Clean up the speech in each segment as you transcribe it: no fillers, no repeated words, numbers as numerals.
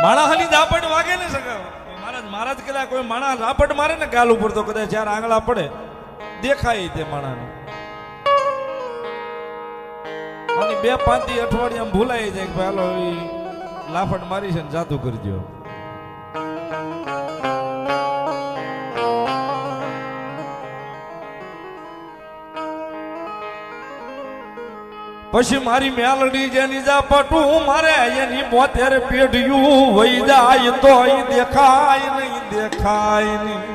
માણા હાલી ઝાપટ વાગે ને સગા મહારાજ કદાચ કોઈ માણા ઝાપટ મારે ને ગાલ ઉપર તો કદાચ ચાર આંગળા પડે દેખાય તે માણાને અને 2-5 અઠવાડિયા ભૂલાઈ જાય કે હાલો લાફટ મારી છે ને જાતું કરજો. પછી મારી મેલડી જેની ઝાપટું મારે એની 72 પેઢિયું વહી જાય તો દેખાય નહીં દેખાય નહીં.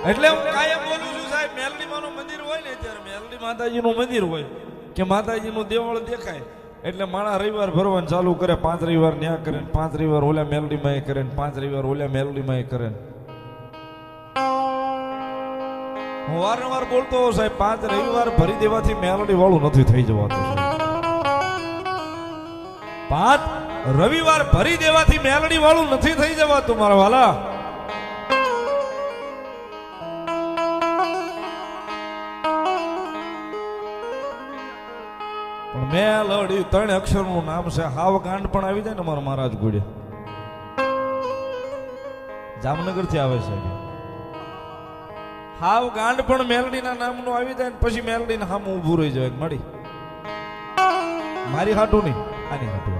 એટલે હું કાયમ બોલું છું સાહેબ, મેલડી માનું મંદિર હોય ને ત્યારે મેલડી માતાજીનું મંદિર હોય કે માતાજીનું દેવળ દેખાય એટલે માણા રવિવાર ભરવાનું ચાલુ કરે. 5 રવિવાર ન્યા કરે, 5 રવિવાર ઓલા મેલડી માં કરે, 5 રવિવાર ઓલા મેલડી માં કરે. હું વારંવાર બોલતો હોઉં સાહેબ, 5 રવિવાર ભરી દેવાથી મેલડી વાળું નથી થઈ જવાતું. 5 રવિવાર ભરી દેવાથી મેલડી વાળું નથી થઈ જવાતું મારા વાલા. મેલડી 3 અક્ષરનું નામ છે. હાવ ગાંડ પણ આવી જાય ને મારા મહારાજ ગુડે જામનગર થી આવે છે. હાવ ગાંડ પણ મેલડીના નામનું આવી જાય ને પછી મેલડી ને સામે ઊભું રહી જાય મળી મારી હાટું નહીં આની હાટું.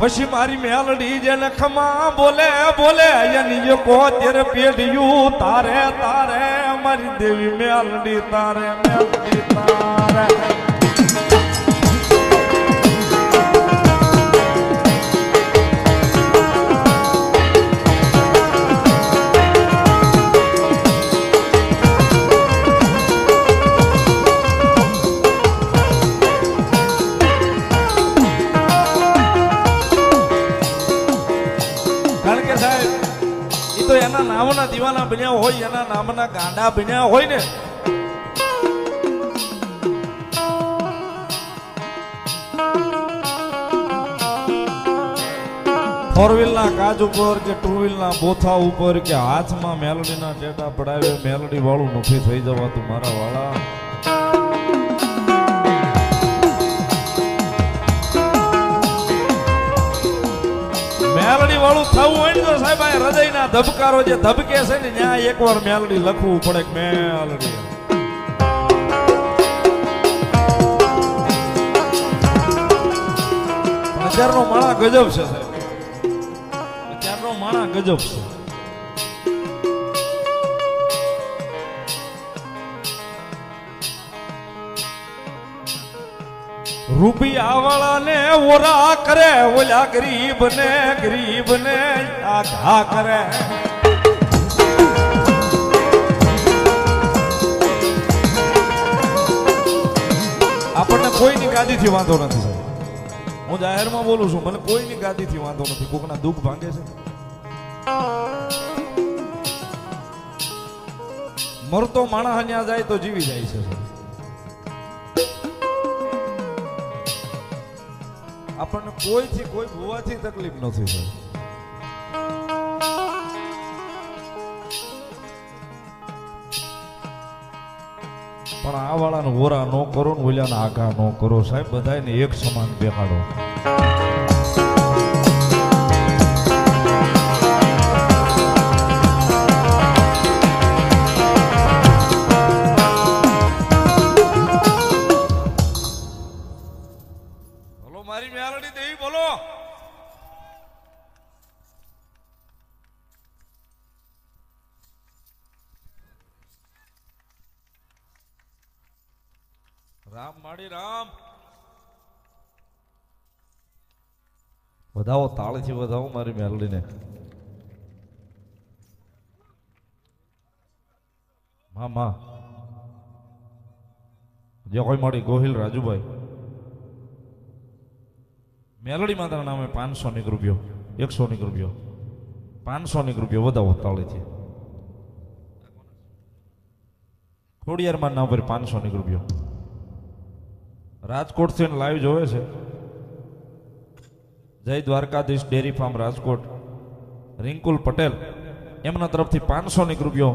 પછી મારી મેલડી જેને ખમા બોલે બોલે એની 71 પેઢિયું તારે તારે મારી દેવી મેલડી તારે મેલડી તારે. એના નામના દીવાના બન્યા હોય, એના નામના ગાંડા બન્યા હોય ને ફોર વ્હીલ ના કાચ ઉપર કે 2 વ્હીલ ના બોથા ઉપર કે હાથમાં મેલડી ના ટેટા પડાવે મેલડી વાળું નથી થઈ જવાતું મારા વાળા. મેલડી વાળું થવું હોય ને તો સાહેબ આ હૃદયના ધબકારો જે ધબકે છે ને ત્યાં એકવાર મેલડી લખવું પડે કે મેલડી. અત્યારનો માણા ગજબ છે સાહેબ, અત્યારનો માણા ગજબ છે. રૂપિયા વાળા ને ઓરા કરે ઓલા ગરીબ ને આઘા કરે. આપણને કોઈની ગાદીથી વાંધો નથી સાહેબ, હું જાહેરમાં બોલું છું, મને કોઈની ગાદીથી વાંધો નથી. કોકના દુઃખ ભાંગે છે, મરતો માણસ ત્યાં જાય તો જીવી જાય છે. આપણને કોઈથી કોઈ ભૂવાથી તકલીફ નથી થાય. પણ આ વાળાને ઓરા નો કરો ને ઓલાને આઘા નો કરો સાહેબ, બધાને એક સમાન બેહાડો. મારી મેલડી દેવી બોલો. રામ માડી રામ. વધાવો, તાળીથી વધાવો મારી મેલડીને. માં જે કોઈ મારી ગોહિલ રાજુભાઈ મેલડી માતાના નામે 500 રૂપિયો, 100 રૂપિયો, 500 રૂપિયો વધાવો તાળીથી. ખોડિયારમાં નામ પર 500 રૂપિયો. રાજકોટ થી લાઈવ જોવે છે. જય દ્વારકાધીશ ડેરી ફાર્મ રાજકોટ રિંકુલ પટેલ એમના તરફથી 500 રૂપિયો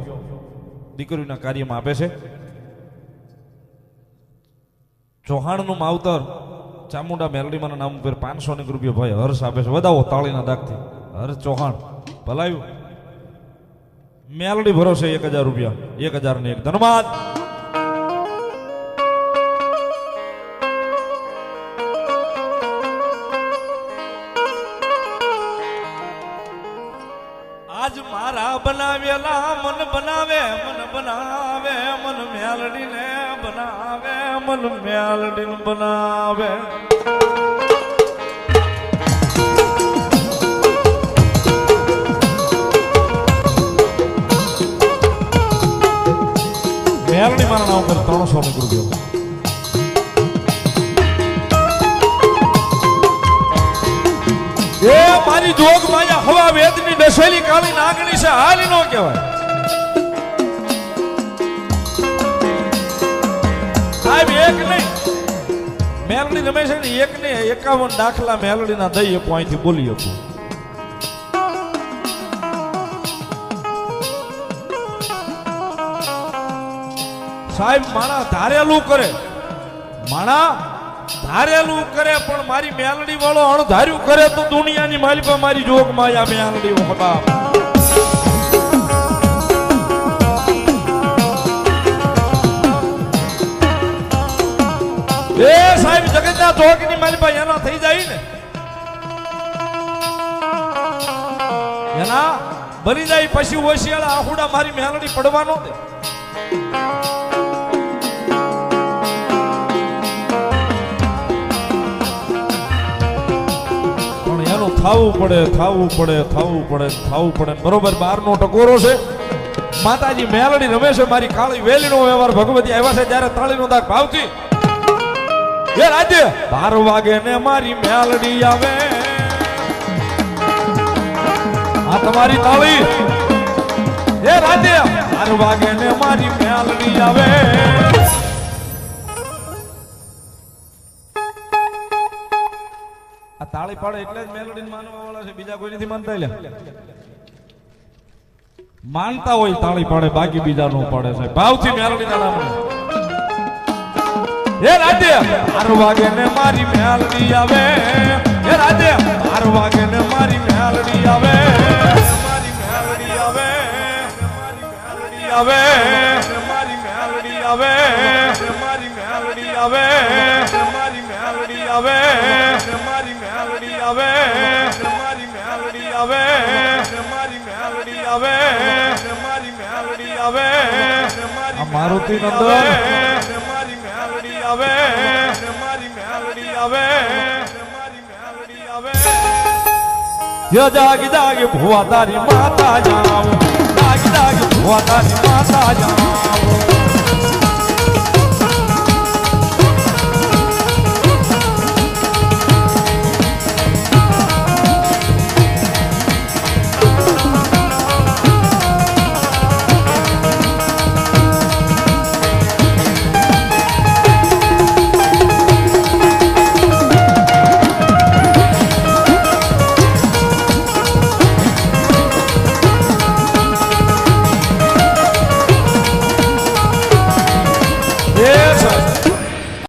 દીકરીના કાર્યમાં આપે છે. ચૌહાણનું માવતર ચામુંડા મેલડીમાના નામ ઉપર 500 રૂપિયો ભાઈ હર્ષ આપે છે. વધાવો તાળીના દાગથી. હર્ષ ચૌહાણ ભલાયું. મેલડી ભરોસે 1000 રૂપિયા. 1001 ધન્યવાદ. આજ મારા બનાવેલા મન બનાવે મન મેલડીને બનાવે મન મેલડીને બનાવે. મેલડી મારા નામ પર 300 રૂપિયો. એ મારી જોગ માયા હવા વેદની બેસેલી કાળી નાગણી છે હાલી નો કહેવાય. સાહેબ એક નહીં મેલડી રમે છે ને એક ને 51 દાખલા મેલડીના દઈ આપો અહીંથી બોલી આપો. સાહેબ માણા ધારેલું કરે પણ મારી મેલડી વાળો અણધાર્યું કરે તો દુનિયાની માલિપા મારી જોગ માયા મેલડી બાપ. એ સાહેબ જગતના જોગની માલિપા એના થઈ જાય ને એના બની જાય પછી ઓશિયાળા આહુડા મારી મેલડી પડવાનો દે. થાવું પડે બરોબર. 12 નો ટકોરો છે. માતાજી મેલડી રમે છે. મારી કાળી વેલીનો વ્યવહાર ભગવતી આવ્યા છે જ્યારે તાળીનો દાગ ભાવતી એ રાજ્ય 12 વાગે ને મારી મેલડી આવે. આ તમારી તાળી એ રાજ્ય 12 વાગે ને મારી મેલડી આવે. આ તાળી પાડે એટલે જ મેલોડીને માનવા વાળા છે. બીજા કોઈ નથી માનતા. માનતા હોય તાળી પાડે બાકી બીજા નો પાડે છે. ભાવથી મેલોડીના નામ એ રાજ્ય 12 વાગે ને મારી મેલડી આવે. એ રાજ્ય 12 વાગે ને મારી મેલડી આવે. મારી મેલડી આવે. મારી મેલડી આવે. મારી મેલડી આવે. મારી મેલડી આવે. મારી મેલડી આવે. મારી મેલડી આવે. મારી મેલડી આવે. મારી મેલડી આવે. મારી મેલડી આવે. મારુતિ નંદન મારી મેલડી આવે. મારી મેલડી આવે. મારી મેલડી આવે. યો જાગી જાગી ભુવા તારી માતા જાઉં. જાગી જાગી ભુવા તારી માતા જાઉં.